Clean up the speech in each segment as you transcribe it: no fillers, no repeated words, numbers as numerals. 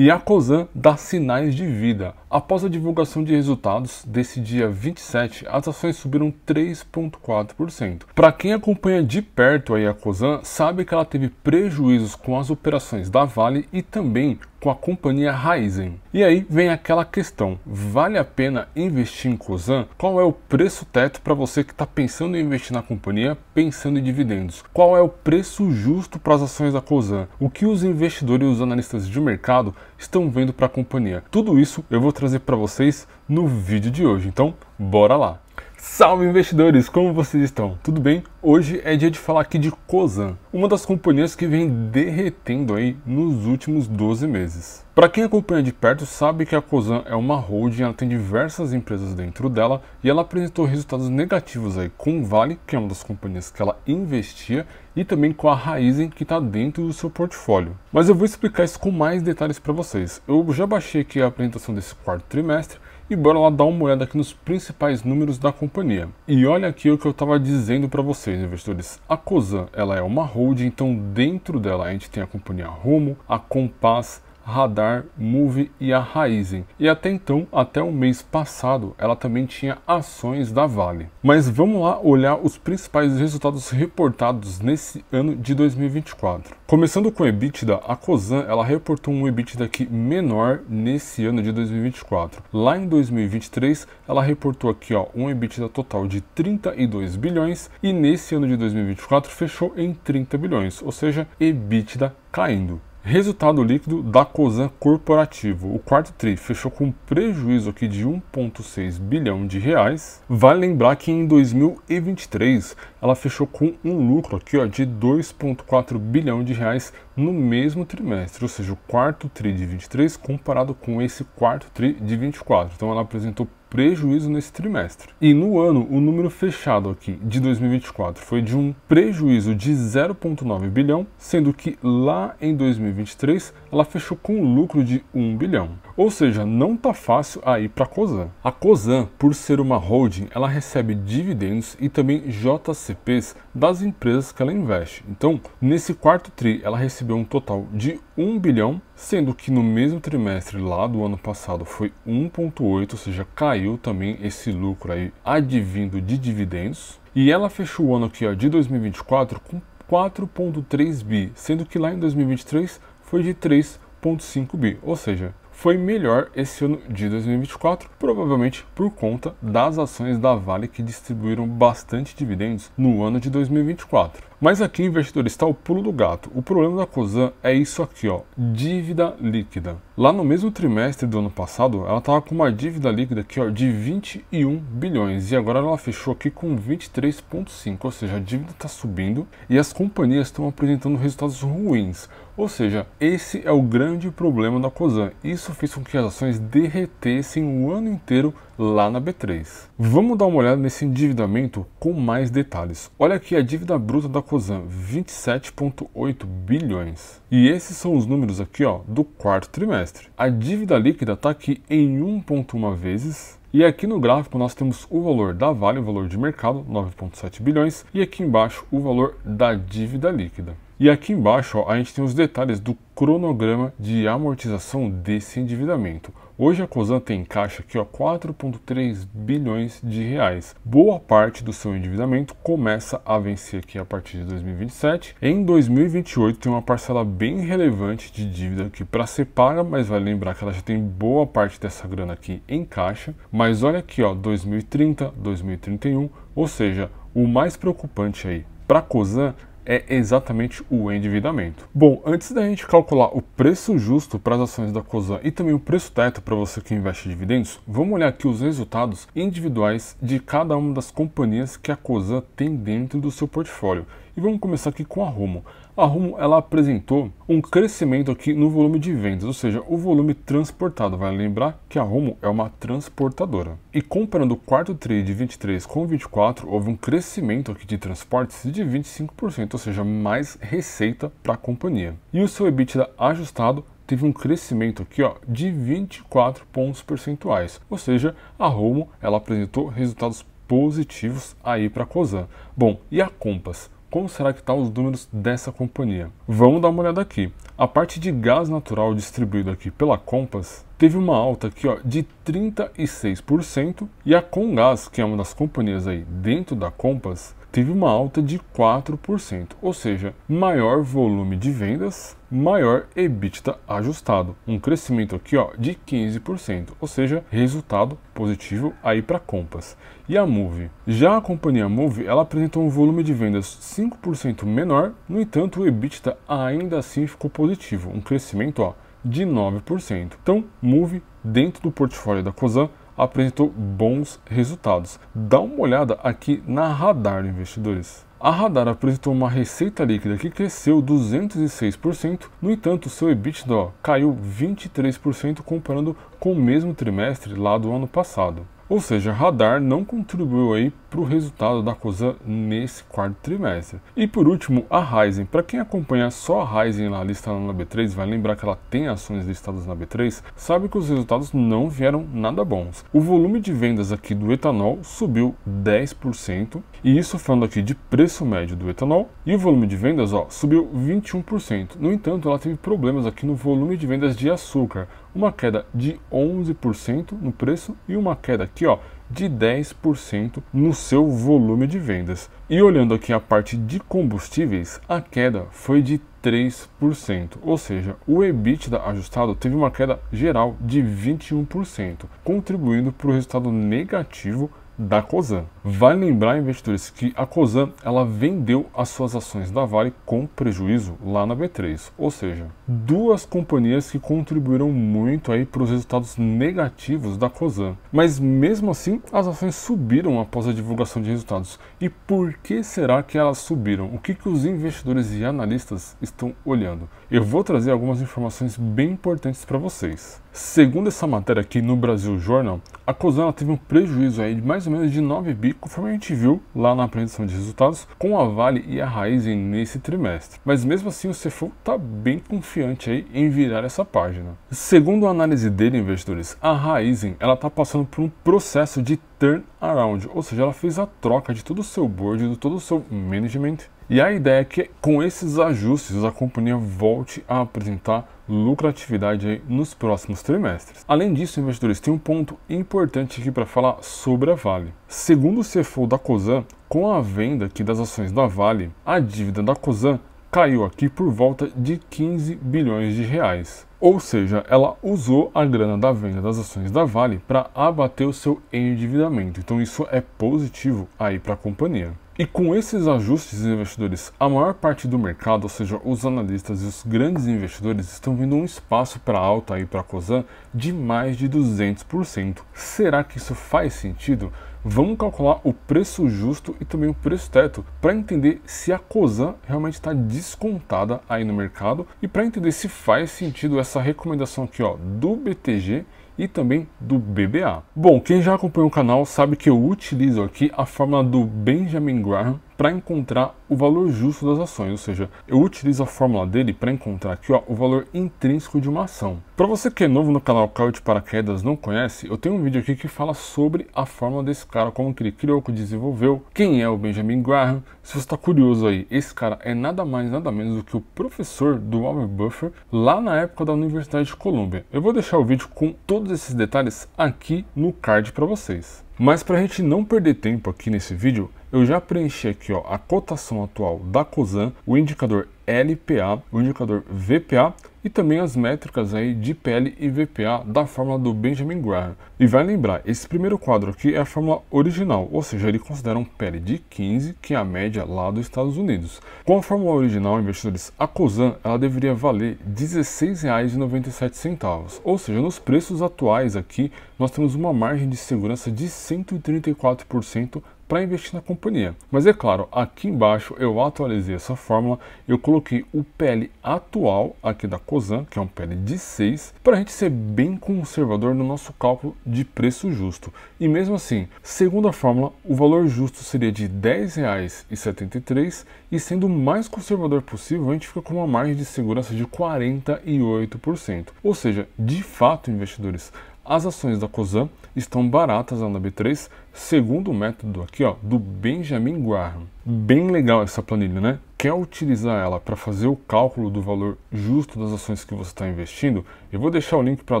E a Cosan dá sinais de vida. Após a divulgação de resultados desse dia 27, as ações subiram 3,4%. Para quem acompanha de perto aí a Cosan, sabe que ela teve prejuízos com as operações da Vale e também com a companhia Raízen. E aí vem aquela questão, vale a pena investir em Cosan? Qual é o preço teto para você que está pensando em investir na companhia, pensando em dividendos? Qual é o preço justo para as ações da Cosan? O que os investidores e os analistas de mercado estão vendo para a companhia? Tudo isso eu vou trazer para vocês no vídeo de hoje, então bora lá! Salve investidores, como vocês estão? Tudo bem? Hoje é dia de falar aqui de Cosan, uma das companhias que vem derretendo aí nos últimos 12 meses. Para quem acompanha de perto sabe que a Cosan é uma holding, ela tem diversas empresas dentro dela e ela apresentou resultados negativos aí com Vale, que é uma das companhias que ela investia, e também com a Raízen, que está dentro do seu portfólio. Mas eu vou explicar isso com mais detalhes para vocês. Eu já baixei aqui a apresentação desse quarto trimestre, e bora lá dar uma olhada aqui nos principais números da companhia. E olha aqui o que eu estava dizendo para vocês, investidores. A Cosan, ela é uma holding, então dentro dela a gente tem a companhia Rumo, a Compass, Radar, Moove e a Raízen. E até então, até o mês passado, ela também tinha ações da Vale. Mas vamos lá olhar os principais resultados reportados nesse ano de 2024. Começando com o EBITDA, a Cosan ela reportou um EBITDA aqui menor nesse ano de 2024. Lá em 2023, ela reportou aqui um EBITDA total de 32 bilhões e nesse ano de 2024 fechou em 30 bilhões, ou seja, EBITDA caindo. Resultado líquido da Cosan corporativo. O quarto tri fechou com um prejuízo aqui de 1,6 bilhão de reais. Vale lembrar que em 2023 ela fechou com um lucro aqui de 2,4 bilhão de reais no mesmo trimestre, ou seja, o quarto tri de 23 comparado com esse quarto tri de 24. Então ela apresentou prejuízo nesse trimestre. E no ano, o número fechado aqui de 2024 foi de um prejuízo de 0,9 bilhão, sendo que lá em 2023 ela fechou com um lucro de 1 bilhão. Ou seja, não tá fácil aí para a Cosan. A Cosan, por ser uma holding, ela recebe dividendos e também JCPs das empresas que ela investe. Então, nesse quarto tri, ela recebeu um total de 1 bilhão, sendo que no mesmo trimestre lá do ano passado foi 1,8, ou seja, caiu também esse lucro aí advindo de dividendos. E ela fechou o ano aqui de 2024 com 4,3 bi, sendo que lá em 2023 foi de 3,5 bi, ou seja, foi melhor esse ano de 2024, provavelmente por conta das ações da Vale que distribuíram bastante dividendos no ano de 2024. Mas aqui, investidores, está o pulo do gato. O problema da Cosan é isso aqui, dívida líquida. Lá no mesmo trimestre do ano passado, ela estava com uma dívida líquida aqui, de 21 bilhões. E agora ela fechou aqui com 23,5, ou seja, a dívida está subindo e as companhias estão apresentando resultados ruins. Ou seja, esse é o grande problema da Cosan. Isso fez com que as ações derretessem o ano inteiro lá na B3. Vamos dar uma olhada nesse endividamento com mais detalhes. Olha aqui a dívida bruta da Cosan, 27,8 bilhões. E esses são os números aqui do quarto trimestre. A dívida líquida está aqui em 1,1 vezes. E aqui no gráfico nós temos o valor da Vale, o valor de mercado, 9,7 bilhões. E aqui embaixo o valor da dívida líquida. E aqui embaixo a gente tem os detalhes do cronograma de amortização desse endividamento. Hoje a Cosan tem em caixa aqui 4,3 bilhões de reais. Boa parte do seu endividamento começa a vencer aqui a partir de 2027. Em 2028 tem uma parcela bem relevante de dívida aqui para ser paga, mas vai lembrar que ela já tem boa parte dessa grana aqui em caixa. Mas olha aqui 2030, 2031, ou seja, o mais preocupante aí para a Cosan é exatamente o endividamento. Bom, antes da gente calcular o preço justo para as ações da Cosan e também o preço teto para você que investe em dividendos, vamos olhar aqui os resultados individuais de cada uma das companhias que a Cosan tem dentro do seu portfólio. E vamos começar aqui com a Rumo. A Rumo ela apresentou um crescimento aqui no volume de vendas, ou seja, o volume transportado. Vai lembrar que a Rumo é uma transportadora. E comparando o quarto tri de 23 com 24, houve um crescimento aqui de transportes de 25%, ou seja, mais receita para a companhia. E o seu EBITDA ajustado teve um crescimento aqui de 24 pontos percentuais, ou seja, a Rumo ela apresentou resultados positivos aí para a Cosan. Bom, e a Compass? como será que estão os números dessa companhia? Vamos dar uma olhada aqui. A parte de gás natural distribuído aqui pela Compass teve uma alta aqui, ó, de 36%, e a Comgás, que é uma das companhias aí dentro da Compass, teve uma alta de 4%, ou seja, maior volume de vendas, maior EBITDA ajustado, um crescimento aqui, ó, de 15%, ou seja, resultado positivo aí para a Compass. E a Moove? Já a companhia Moove, ela apresentou um volume de vendas 5% menor, no entanto o EBITDA ainda assim ficou positivo, um crescimento, ó, de 9%. Então, Moove, dentro do portfólio da Cosan, apresentou bons resultados. Dá uma olhada aqui na Radar, investidores. A Radar apresentou uma receita líquida que cresceu 206%, no entanto, seu EBITDA, ó, caiu 23% comparando com o mesmo trimestre lá do ano passado. Ou seja, a Radar não contribuiu aí para o resultado da Cosan nesse quarto trimestre. E por último, a Raízen. Para quem acompanha só a Raízen lá listada na B3, vai lembrar que ela tem ações listadas na B3, sabe que os resultados não vieram nada bons. O volume de vendas aqui do etanol subiu 10%, e isso falando aqui de preço médio do etanol, e o volume de vendas, ó, subiu 21%. No entanto, ela teve problemas aqui no volume de vendas de açúcar, uma queda de 11% no preço e uma queda aqui, ó, de 10% no seu volume de vendas. E olhando aqui a parte de combustíveis, a queda foi de 3%, ou seja, o EBITDA ajustado teve uma queda geral de 21%, contribuindo para o resultado negativo da Cosan. Vale lembrar, investidores, que a Cosan, ela vendeu as suas ações da Vale com prejuízo lá na B3, ou seja, duas companhias que contribuíram muito aí para os resultados negativos da Cosan. Mas mesmo assim, as ações subiram após a divulgação de resultados. E por que será que elas subiram? O que os investidores e analistas estão olhando? Eu vou trazer algumas informações bem importantes para vocês. Segundo essa matéria aqui no Brasil Journal, a Cosan teve um prejuízo aí de mais ou menos de 9 bi, conforme a gente viu lá na apresentação de resultados, com a Vale e a Raízen nesse trimestre. Mas mesmo assim o CFO está bem confiante aí em virar essa página. Segundo a análise dele, investidores, a Raízen ela está passando por um processo de turnaround, ou seja, ela fez a troca de todo o seu board, de todo o seu management. E a ideia é que com esses ajustes a companhia volte a apresentar lucratividade aí nos próximos trimestres. Além disso, investidores, tem um ponto importante aqui para falar sobre a Vale. Segundo o CFO da Cosan, com a venda aqui das ações da Vale, a dívida da Cosan caiu aqui por volta de 15 bilhões de reais. Ou seja, ela usou a grana da venda das ações da Vale para abater o seu endividamento. Então isso é positivo aí para a companhia. E com esses ajustes, investidores, a maior parte do mercado, ou seja, os analistas e os grandes investidores, estão vendo um espaço para alta aí para a Cosan de mais de 200%. Será que isso faz sentido? Vamos calcular o preço justo e também o preço teto para entender se a Cosan realmente está descontada aí no mercado e para entender se faz sentido essa recomendação aqui, ó, do BTG e também do BBA. Bom, quem já acompanha o canal sabe que eu utilizo aqui a fórmula do Benjamin Graham para encontrar o valor justo das ações, ou seja, eu utilizo a fórmula dele para encontrar aqui, ó, o valor intrínseco de uma ação. Para você que é novo no canal, caiu de paraquedas, não conhece, eu tenho um vídeo aqui que fala sobre a fórmula desse cara, como que ele criou, que desenvolveu, quem é o Benjamin Graham. Se você está curioso aí, esse cara é nada mais nada menos do que o professor do Warren Buffett lá na época da Universidade de Colômbia. Eu vou deixar o vídeo com todos esses detalhes aqui no card para vocês. Mas para a gente não perder tempo aqui nesse vídeo, eu já preenchi aqui, ó, a cotação atual da Cosan, o indicador LPA, o indicador VPA e também as métricas aí de PL e VPA da fórmula do Benjamin Graham. E vai lembrar, esse primeiro quadro aqui é a fórmula original, ou seja, ele considera um PL de 15, que é a média lá dos Estados Unidos. Com a fórmula original, investidores, a Cosan ela deveria valer R$ 16,97, ou seja, nos preços atuais aqui nós temos uma margem de segurança de 134% para investir na companhia. Mas é claro, aqui embaixo eu atualizei essa fórmula, eu coloquei o PL atual aqui da Cosan, que é um PL de 6, para a gente ser bem conservador no nosso cálculo de preço justo. E mesmo assim, segundo a fórmula, o valor justo seria de R$ 10,73 e sendo o mais conservador possível, a gente fica com uma margem de segurança de 48%. Ou seja, de fato, investidores, as ações da Cosan estão baratas lá na B3, segundo o método aqui, ó, do Benjamin Graham. Bem legal essa planilha, né? Quer utilizar ela para fazer o cálculo do valor justo das ações que você está investindo? Eu vou deixar o link para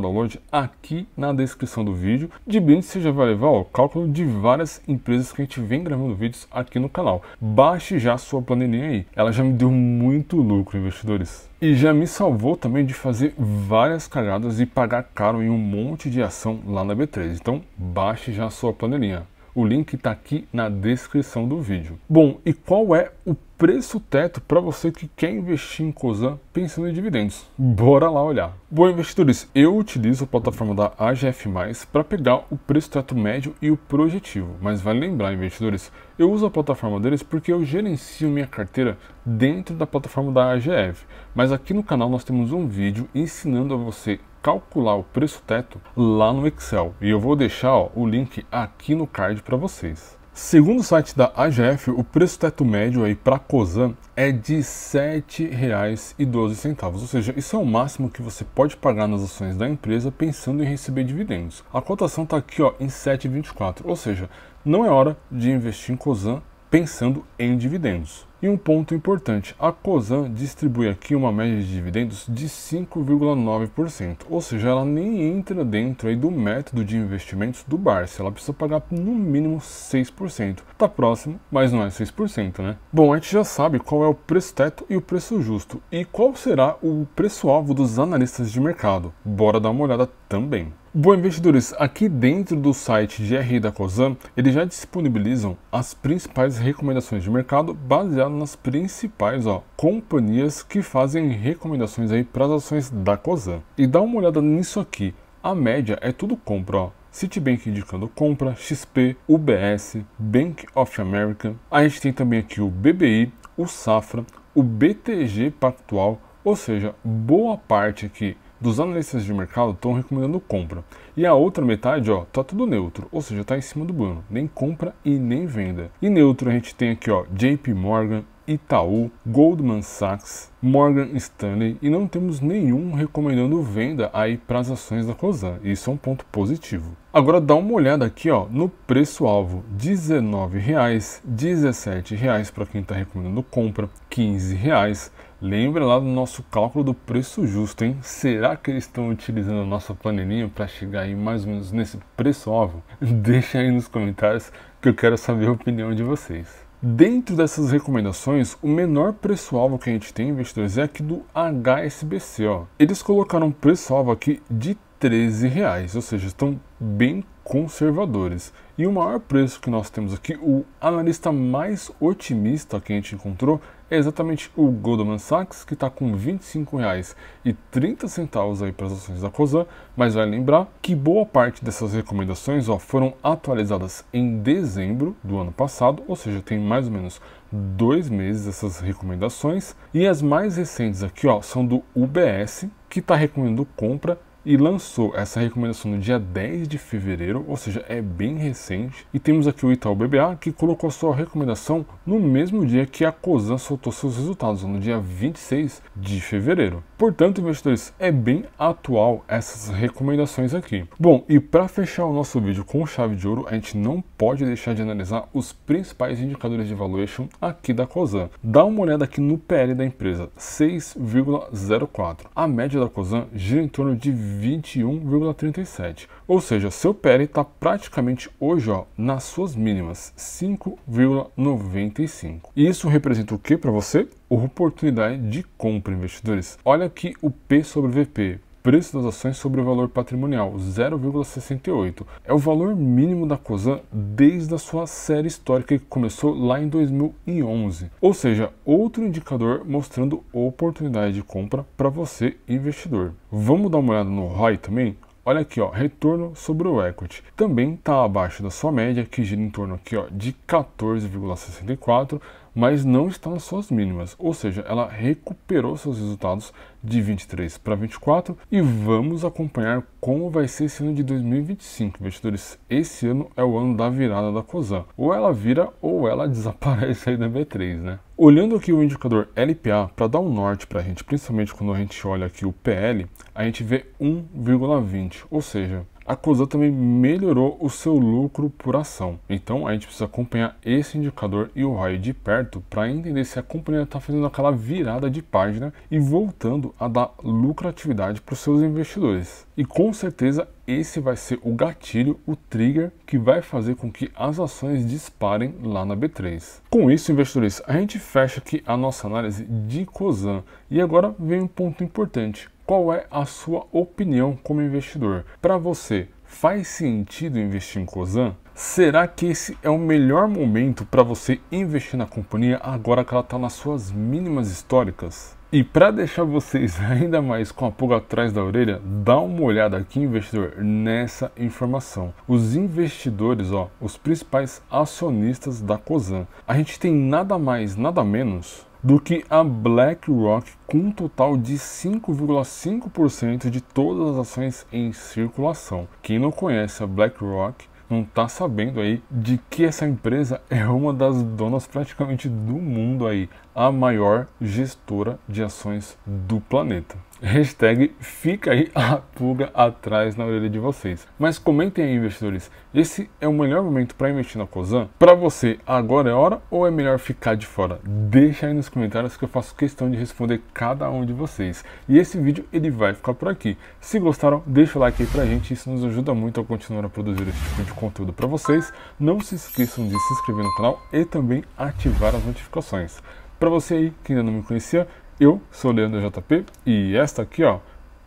download aqui na descrição do vídeo. De brinde você já vai levar o cálculo de várias empresas que a gente vem gravando vídeos aqui no canal. Baixe já a sua planilhinha aí. Ela já me deu muito lucro, investidores. E já me salvou também de fazer várias cagadas e pagar caro em um monte de ação lá na B3. Então baixe já a sua planilhinha. O link está aqui na descrição do vídeo. Bom, e qual é o preço teto para você que quer investir em Cosan pensando em dividendos? Bora lá olhar. Bom, investidores, eu utilizo a plataforma da AGF+, para pegar o preço teto médio e o projetivo. Mas vale lembrar, investidores, eu uso a plataforma deles porque eu gerencio minha carteira dentro da plataforma da AGF. Mas aqui no canal nós temos um vídeo ensinando a você calcular o preço teto lá no Excel. E eu vou deixar o link aqui no card para vocês. Segundo o site da AGF, o preço teto médio aí para Cosan é de R$ 7,12, ou seja, isso é o máximo que você pode pagar nas ações da empresa pensando em receber dividendos. A cotação está aqui ó, em 7,24, ou seja, não é hora de investir em Cosan pensando em dividendos. E um ponto importante, a Cosan distribui aqui uma média de dividendos de 5,9%, ou seja, ela nem entra dentro aí do método de investimentos do Barsi, ela precisa pagar no mínimo 6%. Tá próximo, mas não é 6%, né? Bom, a gente já sabe qual é o preço teto e o preço justo, e qual será o preço-alvo dos analistas de mercado. Bora dar uma olhada também. Bom, investidores, aqui dentro do site de RI da Cosan, eles já disponibilizam as principais recomendações de mercado baseado nas principais companhias que fazem recomendações aí para as ações da Cosan. E dá uma olhada nisso aqui, a média é tudo compra, Citibank indicando compra, XP, UBS, Bank of America, a gente tem também aqui o BBI, o Safra, o BTG Pactual, ou seja, boa parte aqui dos analistas de mercado estão recomendando compra. E a outra metade, tá tudo neutro, ou seja, tá em cima do Bruno, nem compra e nem venda. E neutro a gente tem aqui, JP Morgan, Itaú, Goldman Sachs, Morgan Stanley e não temos nenhum recomendando venda aí para as ações da Cosan. Isso é um ponto positivo. Agora dá uma olhada aqui no preço-alvo, R$19, R$17 para quem está recomendando compra, R$15. Lembra lá do nosso cálculo do preço justo, hein? Será que eles estão utilizando a nossa planilhinha para chegar aí mais ou menos nesse preço-alvo? Deixa aí nos comentários que eu quero saber a opinião de vocês. Dentro dessas recomendações, o menor preço-alvo que a gente tem, investidores, é aqui do HSBC. Eles colocaram um preço-alvo aqui de R$13, ou seja, estão bem conservadores. E o maior preço que nós temos aqui, o analista mais otimista que a gente encontrou, é exatamente o Goldman Sachs, que está com R$ 25,30 aí para as ações da Cosan, mas vai lembrar que boa parte dessas recomendações foram atualizadas em dezembro do ano passado, ou seja, tem mais ou menos 2 meses essas recomendações, e as mais recentes aqui são do UBS, que está recomendando compra, e lançou essa recomendação no dia 10 de fevereiro, ou seja, é bem recente. E temos aqui o Itaú BBA, que colocou sua recomendação no mesmo dia que a Cosan soltou seus resultados, no dia 26 de fevereiro. Portanto, investidores, é bem atual essas recomendações aqui. Bom, e para fechar o nosso vídeo com chave de ouro, a gente não pode deixar de analisar os principais indicadores de valuation aqui da Cosan. Dá uma olhada aqui no PL da empresa, 6,04. A média da Cosan gira em torno de 21,37. Ou seja, seu PL está praticamente hoje nas suas mínimas, 5,95. E isso representa o que para você? Oportunidade de compra, investidores. Olha aqui o P sobre VP. Preço das ações sobre o valor patrimonial, 0,68. É o valor mínimo da Cosan desde a sua série histórica que começou lá em 2011. Ou seja, outro indicador mostrando oportunidade de compra para você, investidor. Vamos dar uma olhada no ROI também? Olha aqui, retorno sobre o equity. Também está abaixo da sua média, que gira em torno aqui, de 14,64, mas não está nas suas mínimas. Ou seja, ela recuperou seus resultados de 23 para 24 e vamos acompanhar como vai ser esse ano de 2025, investidores. Esse ano é o ano da virada da Cosan. Ou ela vira ou ela desaparece aí da B3, né? Olhando aqui o indicador LPA, para dar um norte para a gente, principalmente quando a gente olha aqui o PL, a gente vê 1,20, ou seja, a Cosan também melhorou o seu lucro por ação. Então a gente precisa acompanhar esse indicador e o ROI de perto para entender se a companhia está fazendo aquela virada de página e voltando a dar lucratividade para os seus investidores. E com certeza esse vai ser o gatilho, o trigger que vai fazer com que as ações disparem lá na B3. Com isso, investidores, a gente fecha aqui a nossa análise de Cosan. E agora vem um ponto importante. Qual é a sua opinião como investidor? Para você, faz sentido investir em Cosan? Será que esse é o melhor momento para você investir na companhia agora que ela está nas suas mínimas históricas? E para deixar vocês ainda mais com a pulga atrás da orelha, dá uma olhada aqui, investidor, nessa informação. Os investidores, os principais acionistas da Cosan, a gente tem nada mais, nada menos do que a BlackRock, com um total de 5,5% de todas as ações em circulação. Quem não conhece a BlackRock não está sabendo aí de que essa empresa é uma das donas praticamente do mundo aí, a maior gestora de ações do planeta. Hashtag fica aí a pulga atrás na orelha de vocês. Mas comentem aí, investidores, esse é o melhor momento para investir na Cosan? Para você, agora é hora ou é melhor ficar de fora? Deixa aí nos comentários que eu faço questão de responder cada um de vocês. E esse vídeo ele vai ficar por aqui. Se gostaram, deixa o like aí pra gente, isso nos ajuda muito a continuar a produzir esse tipo de conteúdo para vocês. Não se esqueçam de se inscrever no canal e também ativar as notificações. Para você aí que ainda não me conhecia, eu sou o Leandro JP e esta aqui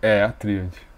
é a Tríade.